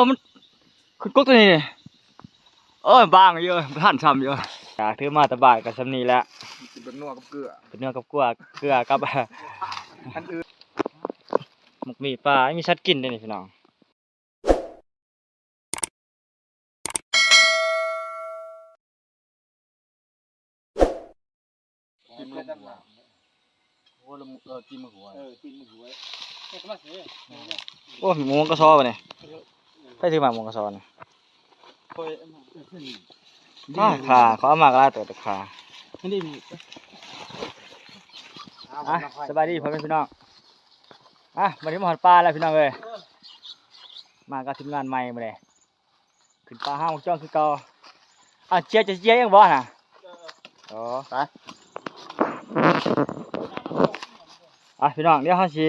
มันคุณกุ๊กตัวนี้นี่บางเยอะท่านช้ำเยอะอยากถือมาตะบายกับซ้ำนี้แล้วเป็นนัวกับเกลือเป็นเนื้อกับเกลือกับอันอื่นหมกมีปลามีชัดกินด้วยนี่พี่น้องกินลงหัวโอ้ละกินมือหัวกินมือหัวเฮ้ยก็มาสิโอ้หมูกระซอป่ะเนี่ยใครถือมาหมูกระซอเนี่ยขาเขาเอามากระลาตัวแต่ขาไม่ได้มีสบายดีพ่อแม่พี่น้องวันนี้มาหาปลาแล้วพี่น้องเลยมากับทีมงานใหม่มาเลยขึ้นปลาห้างจ้องคือเก่าเจี๊ยจะยังบ่น่ะไปพี่น้องเดี๋ยวเขาสิ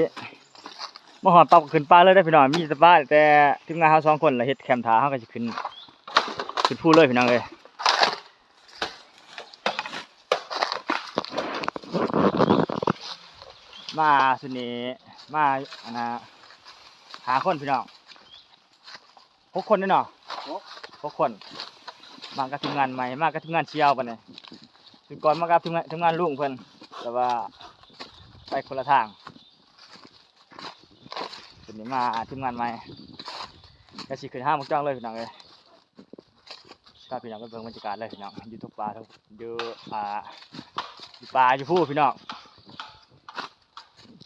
มาหอดปลาขึ้นปลาเลยได้พี่น้องมีแต่ปลาแต่ทีมงานเขา2 คนเลยเฮ็ดแคมป์ถ่าเขาก็จะขึ้นพูดเลยพี่น้องเลยมาสุดนี้มาหาคนพี่น้อง6 คนนี่เนาะ6 คนมากับทีมงานใหม่มากับทีมงานเชียวปะเนี่ยคือก่อนมากับทีมงานลุงเพิ่นแต่ว่าไปคนละทางสุดนี้มาทีมงานใหม่ก็สิขึ้นห้างมุกจ้องเลยพี่น้องเลยก็พี่น้องก็เบิ่งบรรยากาศเลยพี่น้องอยู่ทุกป่าทุกอยู่ป่าอยู่พูดพี่น้อง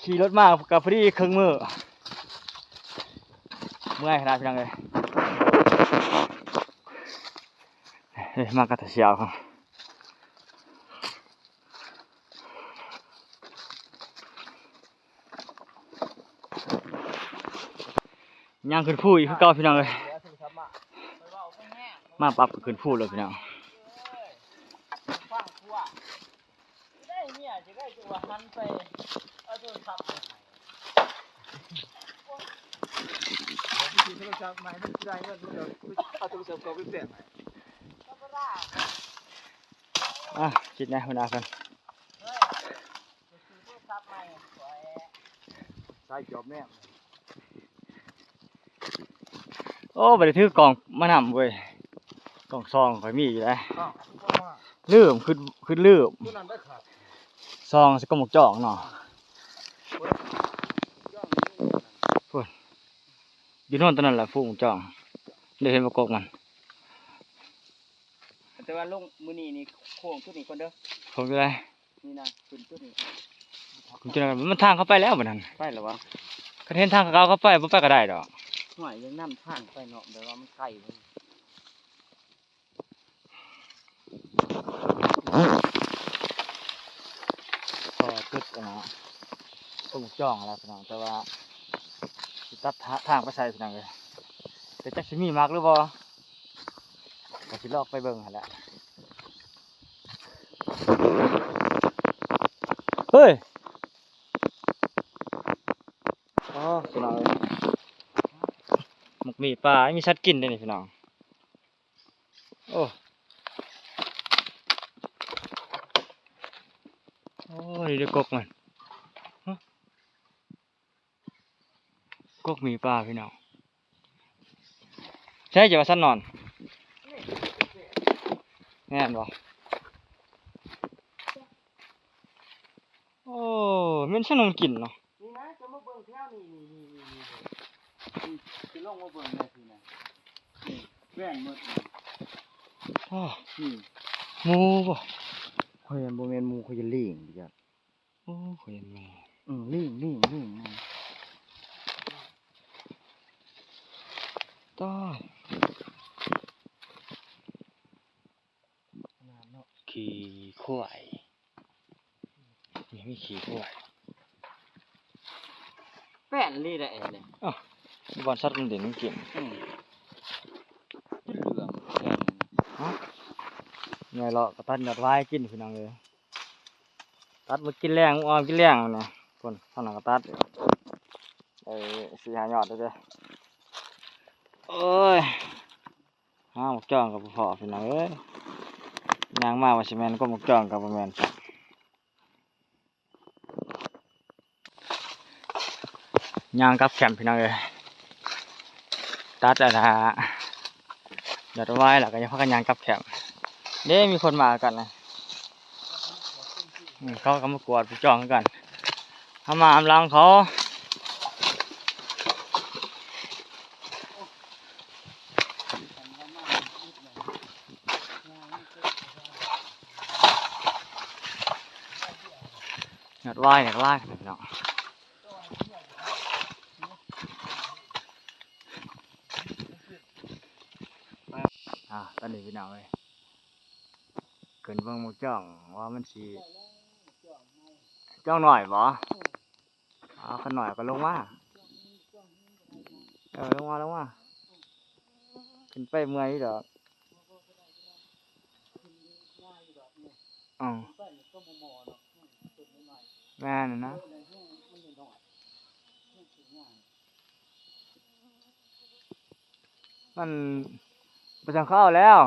ขี่รถมากับพอดีครึ่งมือเมื่อยขนาดพี่น้องเลยมากระเชียวครับย่างขึ้นพูอีกคือเก่าพี่น้องเลยมาปรับขึ้นพูเลยพี่น้องคิดนะหัวหน้าคนใส่จอบแม่ไปถือกล่องมานำเว้ยกล่องซองข่อยมีอยู่แล้วลืมขึ้นลืมซองสกหมกจ่องเนาะพูดอยู่โน่นตอนนั้นแหละฟูหมกจ่องเดี๋ยวเห็นประกบมันแต่ว่าลงมือนี่โค้งตัวนี้คนเด้อผมจะได้นี่นะขึ้นตัวนี้ผมจะมันทางเข้าไปแล้วเหมือนกันไปหรอวะเขาเห็นทางเข้าไปไม่ไปก็ได้ดอกหน่อยยังน้ำทางไปเนาะแต่ว่ามันไกลเลยก็ตึกนะฟูหมกจ่องอะไรพี่น้องแต่ว่าตัดทางไปใส่พี่น้องเลยแต่จะมีมากหรือเปล่าก็สิลอกไปเบิ่งหั่นแหละเฮ้ยพี่น้องหมกมีปลามีชัดกินด้วยนี่พี่น้องโอ้ยเดี๋ยวกกมันกกมีปลาพี่น้องใช่จะมาสั้นนอนแน่นบ่มันสนุกกินเนาะนี่นะจะมาเบิ่งแถวนี่จะลงมาเบิ่งเลยทีนะนี่แว่นหมดนี่หมูบ่ข่อยบ่แม่นหมูข่อยจะลิงดิจ้ะข่อยเห็นแม่ลิงต้อขี่ควายมีขี่ควายแป้นลี่ได้เลยบอลชัดมันเด่นมันเก่งเหลืองไงเราก็ตัดยอดไว้กินพี่น้องเลยตัดมากินแรงกินแรงเนี่ยคนท่านก็ตัด4-5 ยอดเลยหมกจ่องกับพ่อพี่น้องยางมาว่าสิแม่นก็หมกจ่องกับบ่แม่นยางกับแคมพี่น้องเลยต ตัดนะฮะเดี๋ยวไว้แล้วก็ยังพักกันยางกลับแคมป์เด้มีคนมากันนะเขาก็มากวดไปจองกันเขามาอำลังเขาหยดไหว้กันเนาะตอนนี้พี่น้องเลยเกินเบิ่งหมูจ้องว่ามันสีจ้องหน่อยบ่ขนหน่อยก็ลงมาลงมาขึ้นไปเมื่อยดอกแม่นนะมันไปทางเข้าแล้ว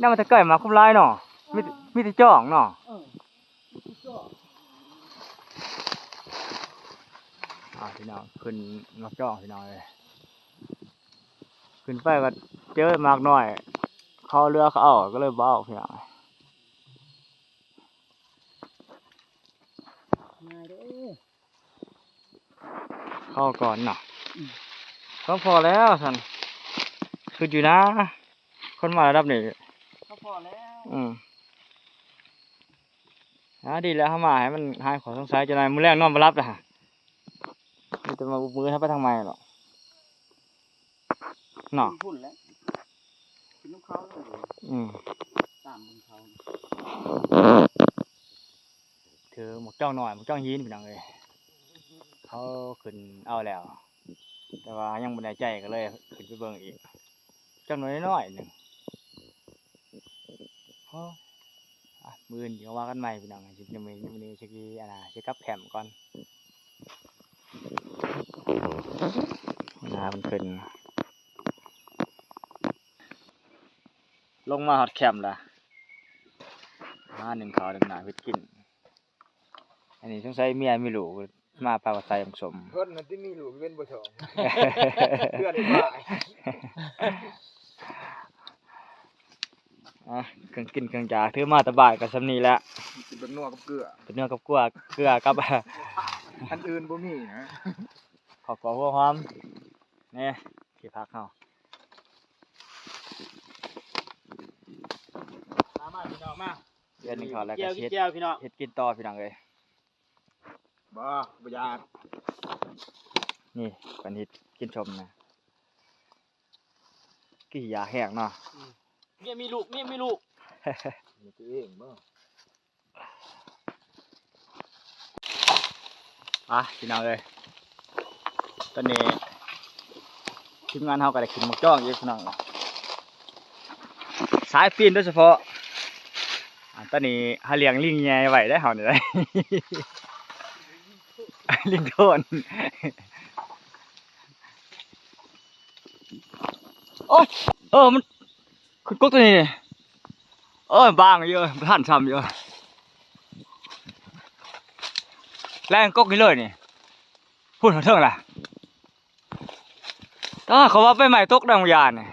นั่นมันจะเกิดมาคุ้มลายเนาะมีแต่จ่องเนาะพี่น้องขึ้นมาจ่องพี่น้องเลยขึ้นไปก็เจอมากหน่อยเขาเรือเขาเอาก็เลยเบาพี่น้องเข้าก่อนเนาะก็พอแล้วท่านคืออยู่นะคนมาระดับนี้ก็พอแล้วดีแล้วเข้ามาให้มันหายขอสงสัยจะนายมือแรกนอนมารับเลยฮะมันจะมาบุกมือให้ไปทางไมหรอกเนาะพุ่นแล้วกินน้ำเขาเลยตามมึงเขาถือหมกจ้องหน่อยหมกจ้องยีนพี่น้องเลยเขาขึ้นเอาแล้วแต่ว่ายังไม่ได้ใจก็เลยขึ้นไปเบิ่งอีกจำนวนน้อยหนึ่งมือเดี๋ยวว่ากันใหม่พี่น้องจิจะมีเช็คกี้เช็คกับแคมก่อนมันขึ้นลงมาฮอตแคมละหนึ่งเขาหนึ่งหนาพิษกินอันนี้ต้องใช้เมียไม่รู้มาปลากระไซผสมเพิ่นนั่นที่มีลูกเป็นบ่ชองเพื่อนบ้าเครื่องกินเครื่องจากถือมาตะบ่ายกับสำนีแล้วเป็นนัวกับเกลือเป็นนัวกับเกลือกับอันอื่นบ่มีนะขอบหัวหอมนี่ที่พักเขามาพี่น้องมาเดือนหนึ่งเขาแล้วก็เฮ็ดกินต่อพี่น้องเลยบ่อยากนี่ปันเฮ็ดกินชมนะกี่ยาแห้งเนาะเนี่ยมีลูกมีตัวเองบ่พี่น้องเลยตอนนี้ทีมงานเขาก็ได้ขึ้นหมกจ้องอยู่พี่น้องสายปีนโดยเฉพาะตอนนี้หาเลี้ยงลิงแย่ไว้ได้เฮานี่ได้ลิงโทนโอ้มันขึ้นก๊กตัวนี้บางเยอะท่านทำเยอะแรงก๊กนี่เลยนี่พูดถึงเท่าไหร่ถ้าเขาว่าไปใหม่ตกดังยานเนี่ย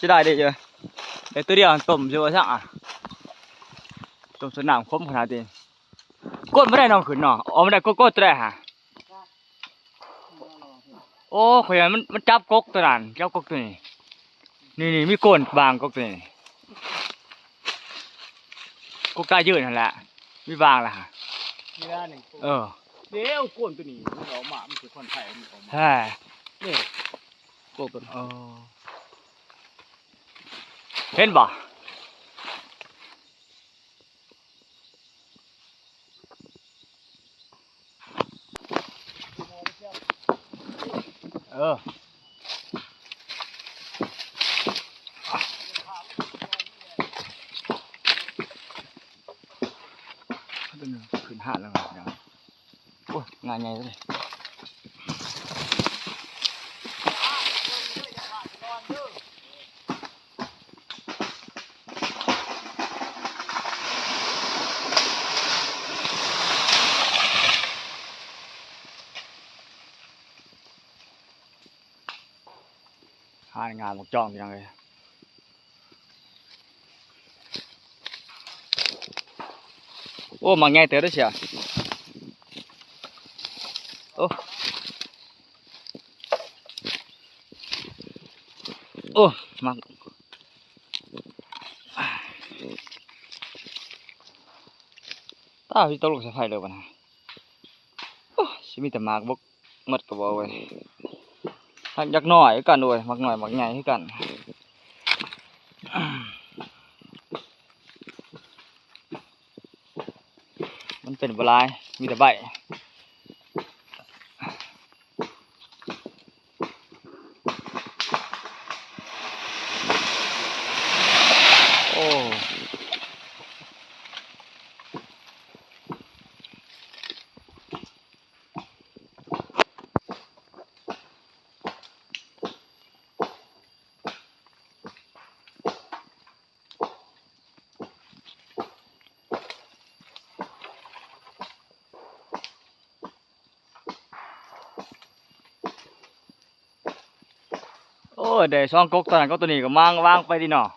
จะได้ดีเยอะเดี๋ยวตัวเดียวต้มเยอะช่างต้มสนามคมขนาดนี้ก้นไม่ได้นอนขืนเนาะไม่ได้ก้ตัวได้ฮะขยันมันจับกกตัวนั้นจับกกตัวนี้นี่มีก้นบางกกตัวนี้กกกล้ายืดนั่นแหละมีบางละฮะมีด้านหนึ่งเดี๋ยวก้นตัวนี้มันออกมามันคือคนไทยมันออกมาใช่นี่กกตัวเห็นบ่ ไงเลยหางานหมกจ้องยังเลยโอ้มาไงเต๋อด้วยเชียวโอ้โอ้มาตาพี่ตลกสะพายเลยปะนะโอ้ชิมีแต่มากบกมัดกระบอกไว้หักยักหน่อยกันด้วยมักหน่อยมักใหญ่ให้กันมันเป็นบลายมีแต่ใบโอ้โอ้เดี๋ยวช่องกกตอนนั้นก็ตัวนี้ก็มั่งว่างไปดิเนาะ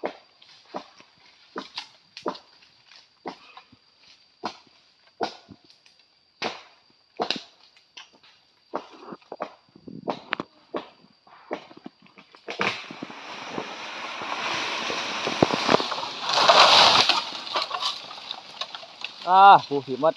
ผู้ผีมัด